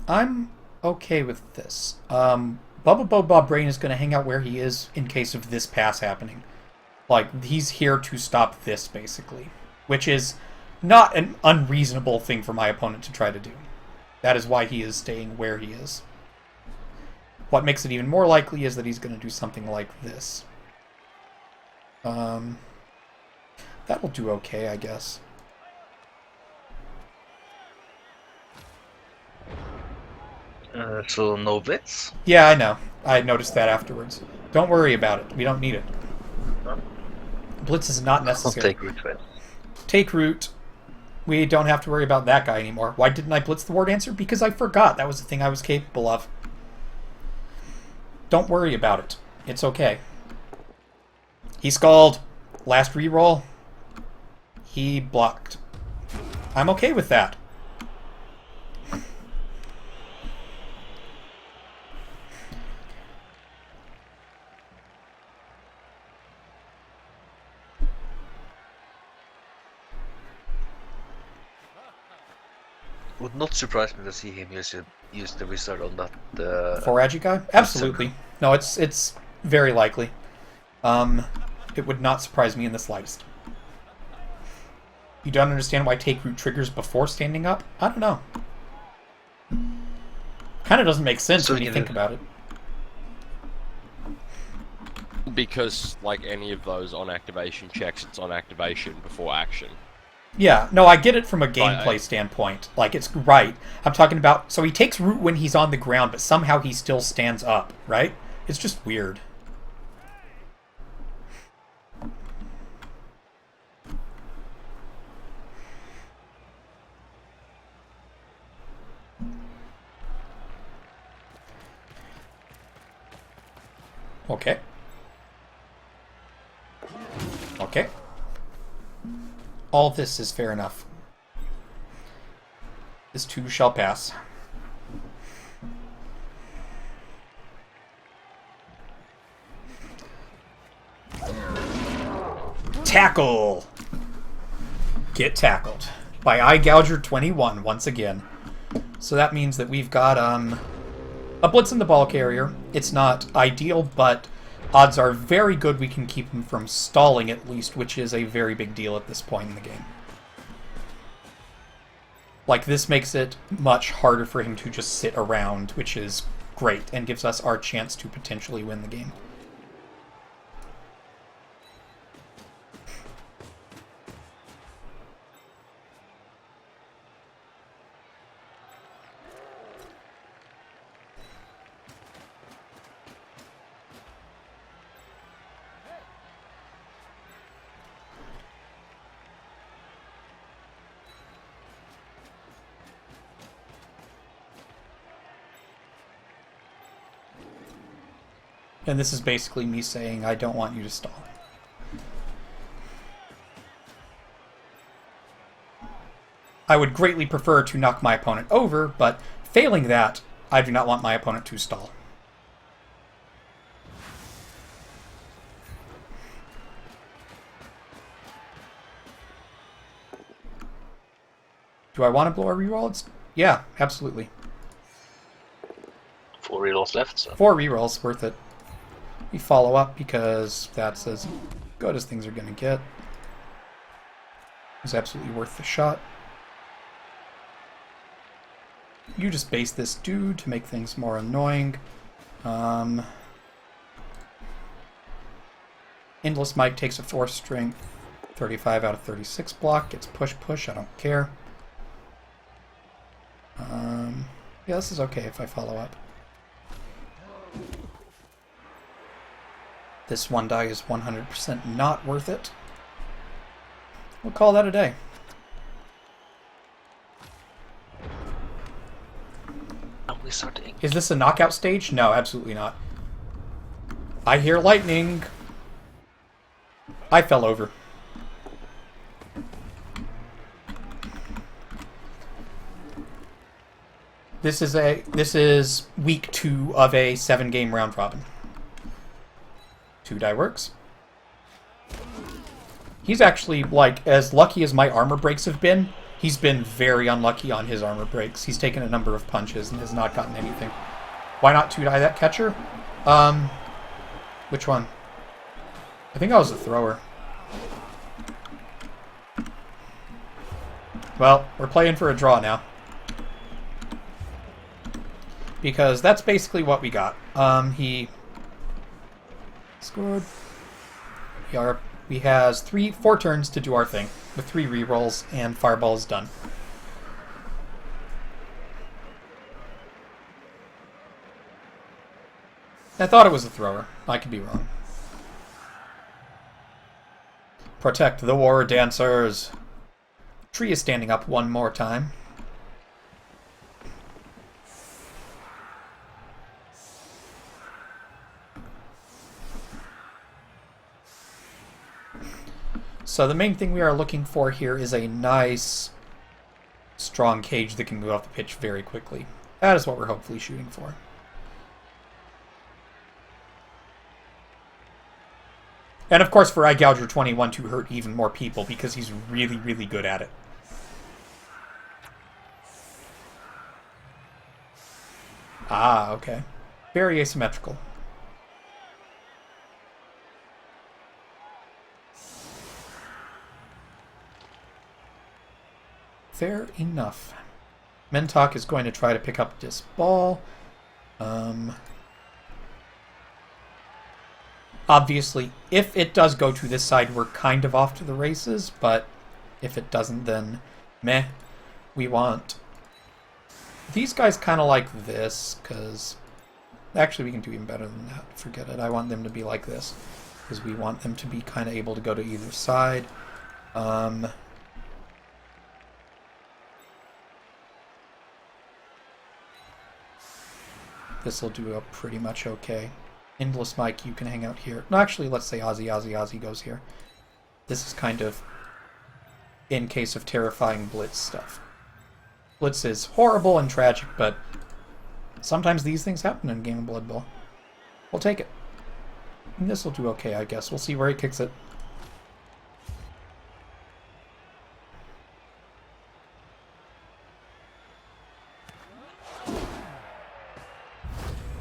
I'm okay with this. Bubba Bob Brain is going to hang out where he is in case of this pass happening. Like, he's here to stop this, basically. Which is not an unreasonable thing for my opponent to try to do. That is why he is staying where he is. What makes it even more likely is that he's going to do something like this. That'll do okay, I guess. So no blitz? Yeah, I know. I noticed that afterwards. Don't worry about it. We don't need it. Blitz is not I'll necessary. take root then. Take root. We don't have to worry about that guy anymore. Why didn't I blitz the war dancer? Because I forgot that was the thing I was capable of. Don't worry about it. It's okay. He skulled. Last reroll. He blocked. I'm okay with that. Would not surprise me to see him use the wizard on that. 4 guy? Absolutely. No, it's very likely. It would not surprise me in the slightest. You don't understand why take root triggers before standing up? I don't know. Kind of doesn't make sense when you think about it. Because, like any of those on activation checks, it's on activation before action. Yeah, no, I get it from a gameplay standpoint. Like, it's right. I'm talking about... So he takes root when he's on the ground, but somehow he still stands up, right? It's just weird. Okay. Okay. All this is fair enough. This too shall pass. Tackle! Get tackled. By Eye Gouger 21 once again. So that means that we've got a blitz in the ball carrier. It's not ideal, but odds are very good we can keep him from stalling at least, which is a very big deal at this point in the game. Like, this makes it much harder for him to just sit around, which is great, and gives us our chance to potentially win the game. And this is basically me saying, I don't want you to stall. I would greatly prefer to knock my opponent over, but failing that, I do not want my opponent to stall. Do I want to blow a reroll? Yeah, absolutely. 4 rerolls left, so. 4 rerolls, worth it. We follow up because that's as good as things are going to get. It's absolutely worth the shot. You just base this dude to make things more annoying. Endless Mike takes a 4 strength, 35 out of 36 block, gets push, I don't care. Yeah, this is okay if I follow up. This one die is 100% not worth it. We'll call that a day. And we starting. Is this a knockout stage? No, absolutely not. I hear lightning. I fell over. This is week 2 of a 7-game round robin. 2 die works. He's actually, like, as lucky as my armor breaks have been, he's been very unlucky on his armor breaks. He's taken a number of punches and has not gotten anything. Why not 2 die that catcher? Which one? I think I was a thrower. Well, we're playing for a draw now. Because that's basically what we got. He scored. He has 4 turns to do our thing, with 3 rerolls, and Fireball is done. I thought it was a thrower. I could be wrong. Protect the War Dancers. Tree is standing up one more time. So the main thing we are looking for here is a nice, strong cage that can move off the pitch very quickly. That is what we're hopefully shooting for. And of course for Eye Gouger 21 to hurt even more people because he's really, really good at it. Ah, okay. Very asymmetrical. Fair enough. Mentok is going to try to pick up this ball. Obviously, if it does go to this side, we're kind of off to the races, but if it doesn't, then meh. We want these guys kind of like this, because actually we can do even better than that. Forget it. I want them to be like this, because we want them to be kind of able to go to either side. This will do a pretty much okay. Endless Mike, you can hang out here. No, actually, let's say Ozzy goes here. This is kind of in case of terrifying Blitz stuff. Blitz is horrible and tragic, but sometimes these things happen in a game of Blood Bowl. We'll take it. And this will do okay, I guess. We'll see where he kicks it.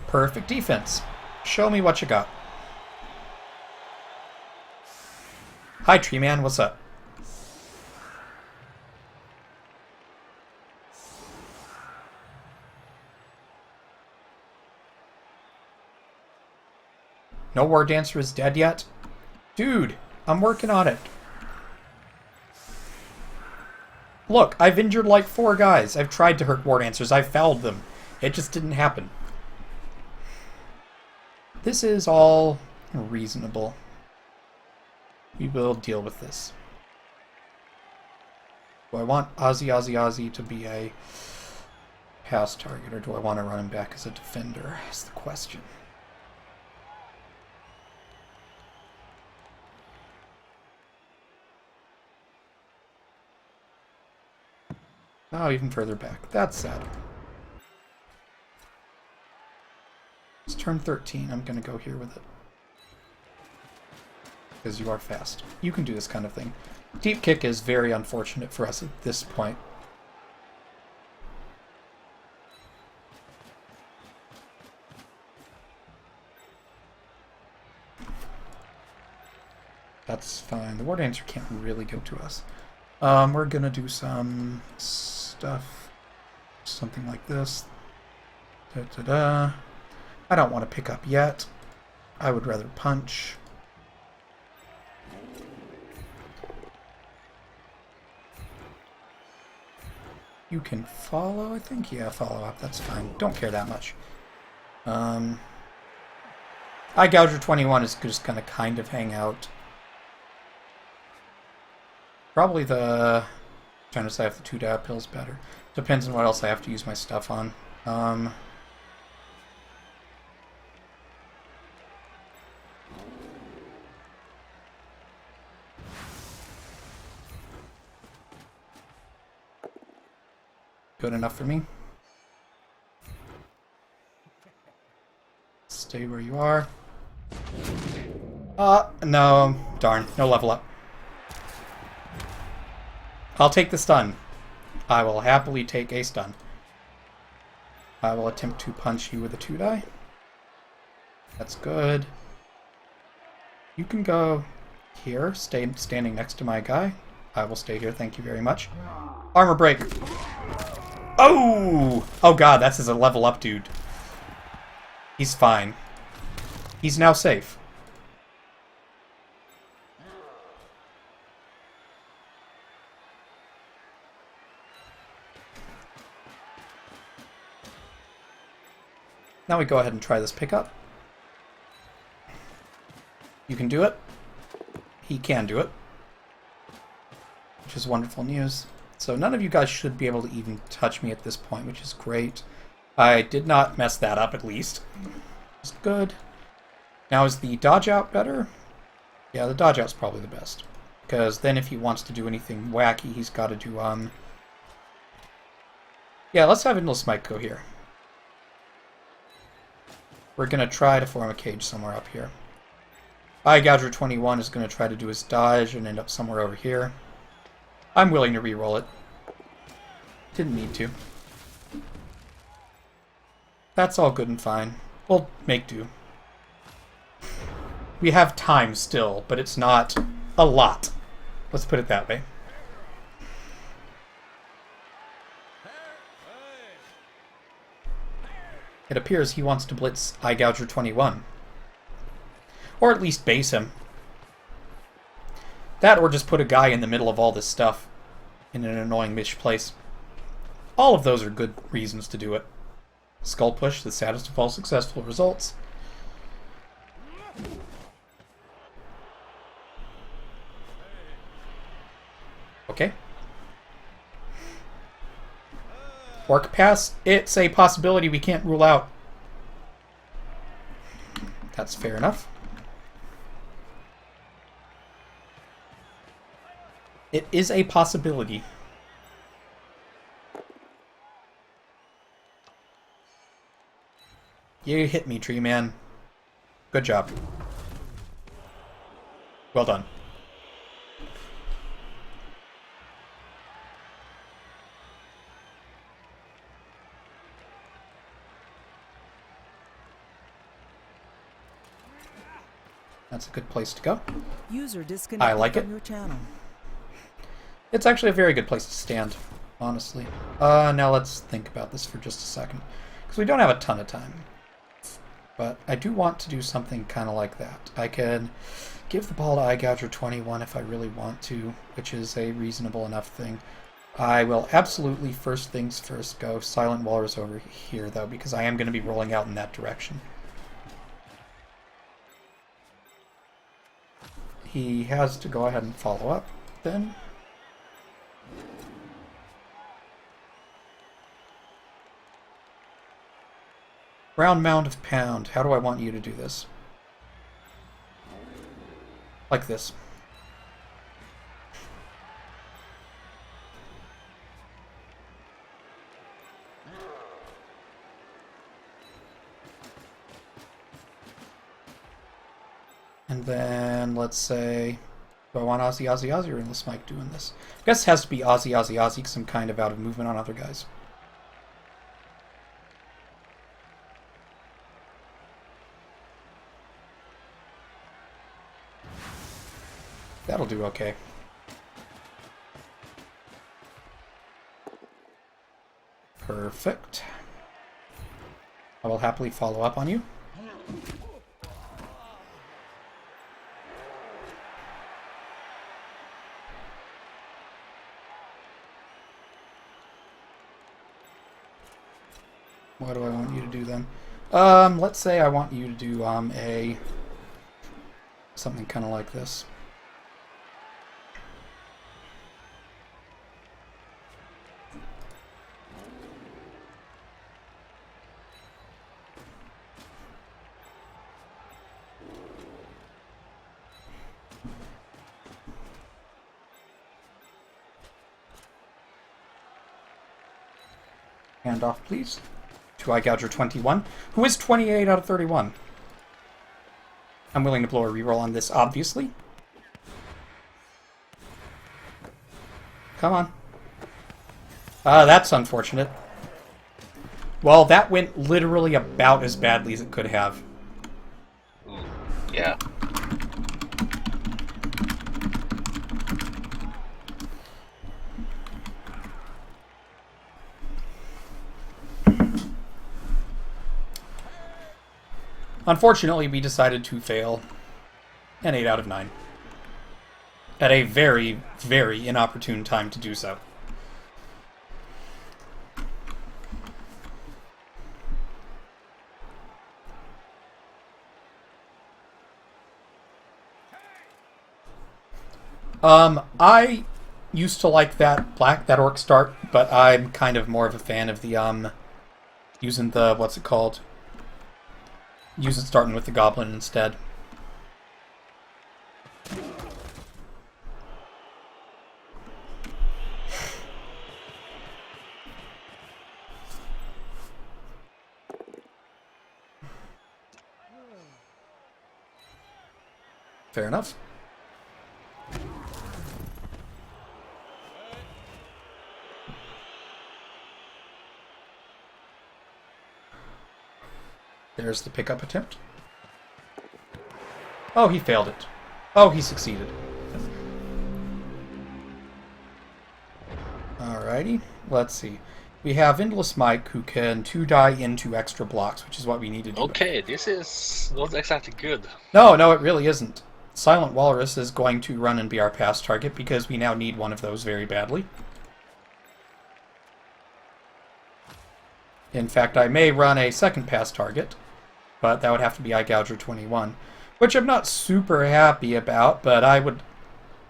Perfect defense. Show me what you got. Hi, Tree Man. What's up? No War Dancer is dead yet? Dude, I'm working on it. Look, I've injured like 4 guys. I've tried to hurt War Dancers. I've fouled them. It just didn't happen. This is all reasonable. We will deal with this. Do I want Ozzy to be a pass target, or do I want to run him back as a defender? Is the question. Oh, even further back. That's sad. It's turn 13. I'm going to go here with it. Because you are fast. You can do this kind of thing. Deep kick is very unfortunate for us at this point. That's fine. The War Dancer can't really go to us. We're going to do some stuff. Something like this. Da-da-da. I don't want to pick up yet. I would rather punch. You can follow, I think? Yeah, follow up. That's fine. Don't care that much. Eye Gouger 21 is just going to kind of hang out. Probably the... I'm trying to say if the 2 dab pills better. Depends on what else I have to use my stuff on. Good enough for me. Stay where you are. No. Darn. No level up. I'll take the stun. I will happily take a stun. I will attempt to punch you with a 2 die. That's good. You can go here, standing next to my guy. I will stay here, thank you very much. Armor break. Oh! Oh god, that's as a level up dude. He's fine. He's now safe. Now we go ahead and try this pickup. You can do it. He can do it. Which is wonderful news. So none of you guys should be able to even touch me at this point, which is great. I did not mess that up, at least. It's good. Now, is the dodge out better? Yeah, the dodge out's probably the best. Because then if he wants to do anything wacky, he's got to do, Yeah, let's have Endless Smite go here. We're going to try to form a cage somewhere up here. Eye Gouger 21 is going to try to do his dodge and end up somewhere over here. I'm willing to re-roll it. Didn't need to. That's all good and fine. We'll make do. We have time still, but it's not a lot. Let's put it that way. It appears he wants to blitz Eye Gouger 21. Or at least base him. That or just put a guy in the middle of all this stuff in an annoying-ish place. All of those are good reasons to do it. Skull push, the saddest of all successful results. Okay. Orc pass, it's a possibility we can't rule out. That's fair enough. It is a possibility. You hit me, tree man. Good job. Well done. That's a good place to go. User disconnected I like it. from your channel. It's actually a very good place to stand, honestly. Now let's think about this for just a second. Because we don't have a ton of time. But I do want to do something kind of like that. I can give the ball to Eye Gouger 21 if I really want to, which is a reasonable enough thing. I will absolutely, first things first, go Silent Walrus over here, though, because I am going to be rolling out in that direction. He has to go ahead and follow up, then. Round Mound of Pound. How do I want you to do this? Like this. And then, let's say, do I want Ozzy, Ozzy, Ozzy, or Endless Mike doing this? I guess it has to be Ozzy, Ozzy, Ozzy, because I'm kind of out of movement on other guys. That'll do okay. Perfect. I will happily follow up on you. What do I want you to do then? Let's say I want you to do something kind of like this. Hand off, please. To Eye Gouger 21, who is 28 out of 31. I'm willing to blow a reroll on this, obviously. Come on. That's unfortunate. Well, that went literally about as badly as it could have. Yeah. Unfortunately, we decided to fail an 8 out of 9. At a very, very inopportune time to do so. I used to like that orc start, but I'm kind of more of a fan of the, using the, what's it called? Using starting with the goblin instead. Fair enough. There's the pickup attempt. Oh, he failed it. Oh, he succeeded. Alrighty, let's see. We have Endless Mike, who can 2-die into extra blocks, which is what we need to do. Okay, this is not exactly good. No, it really isn't. Silent Walrus is going to run and be our pass target, because we now need one of those very badly. In fact, I may run a second pass target, but that would have to be Eye Gouger 21, which I'm not super happy about, but I would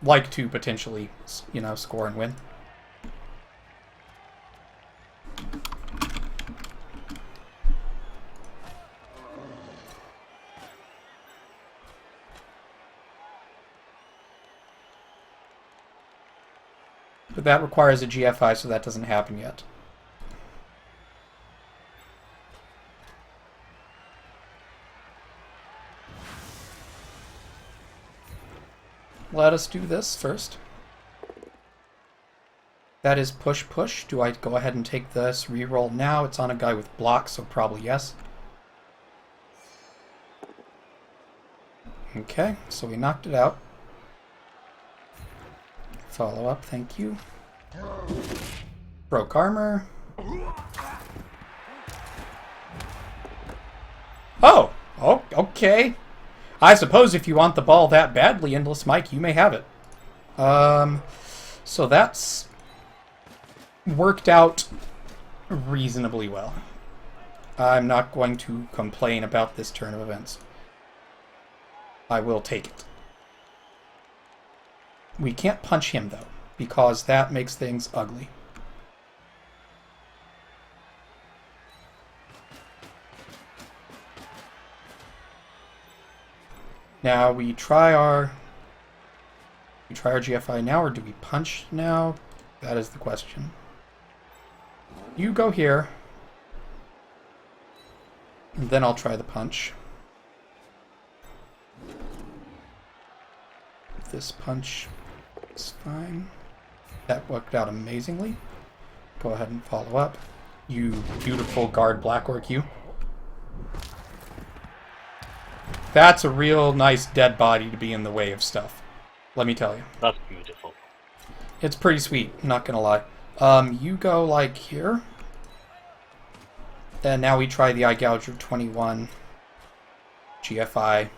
like to potentially, score and win. But that requires a GFI, so that doesn't happen yet. Let us do this first. That is push push. Do I go ahead and take this reroll now? It's on a guy with blocks, so probably yes. Okay, so we knocked it out. Follow up, thank you. Broke armor. Oh, okay. I suppose if you want the ball that badly, Endless Mike, you may have it. So that's worked out reasonably well. I'm not going to complain about this turn of events. I will take it. We can't punch him, though, because that makes things ugly. Now we try our GFI now, or do we punch now? That is the question. You go here, and then I'll try the punch. This punch is fine. That worked out amazingly. Go ahead and follow up. You beautiful guard black orc, you. That's a real nice dead body to be in the way of stuff. Let me tell you. That's beautiful. It's pretty sweet, not gonna lie. You go like here. And now we try the Eye Gouger 21 GFI.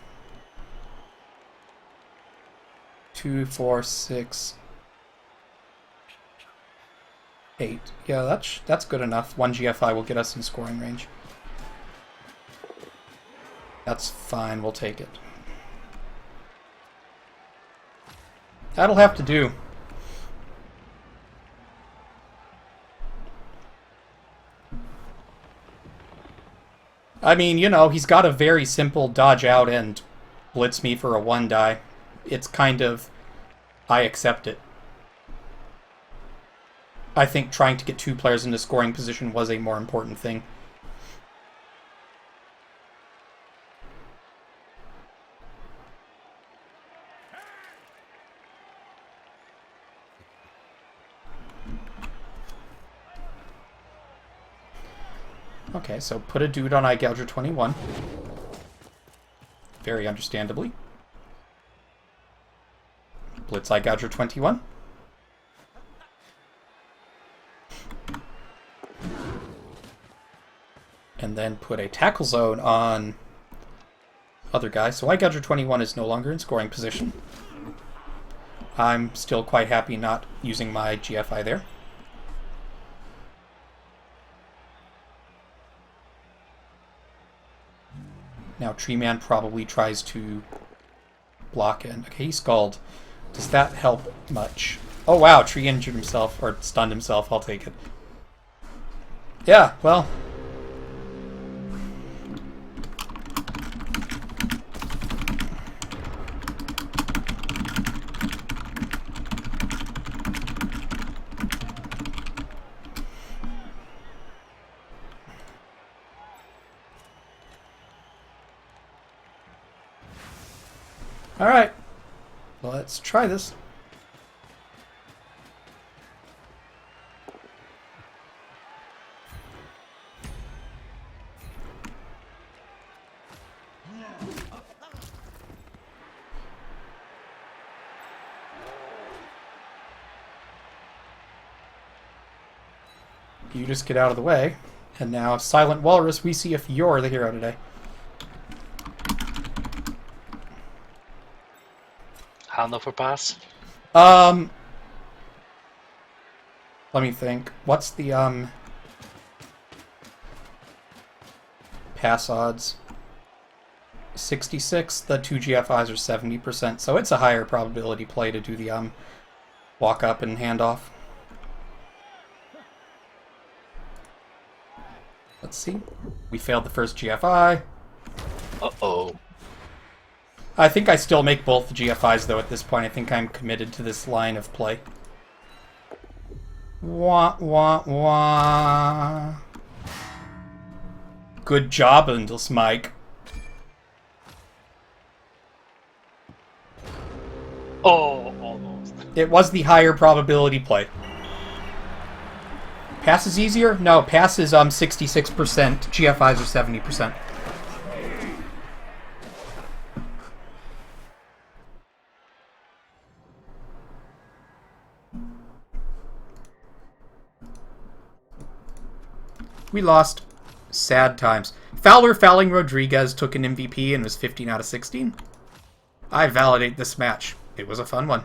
2, 4, 6, 8. Yeah, that's good enough. 1 GFI will get us in scoring range. That's fine, we'll take it. That'll have to do. I mean, you know, he's got a very simple dodge out and blitz me for a 1 die. It's kind of... I accept it. I think trying to get 2 players into scoring position was a more important thing. Okay, so put a dude on Eye Gouger 21. Very understandably. Blitz Eye Gouger 21. And then put a tackle zone on other guy. So Eye Gouger 21 is no longer in scoring position. I'm still quite happy not using my GFI there. Now Tree Man probably tries to block in. Okay, he skulled. Does that help much? Oh wow, Tree injured himself, or stunned himself, I'll take it. Yeah, well. Alright, let's try this. You just get out of the way. And now, Silent Walrus, we see if you're the hero today. Handover pass? Let me think. What's the, pass odds? 66. The 2 GFIs are 70%, so it's a higher probability play to do the, walk up and handoff. Let's see. We failed the first GFI. Uh-oh. I think I still make both the GFIs, though, at this point. I think I'm committed to this line of play. Wah, wah, wah. Good job, Indus Mike. Oh, almost. It was the higher probability play. Pass is easier? No, pass is 66%. GFIs are 70%. We lost. Sad times. Fowler fouling Rodriguez took an MVP and was 15 out of 16. I validate this match. It was a fun one.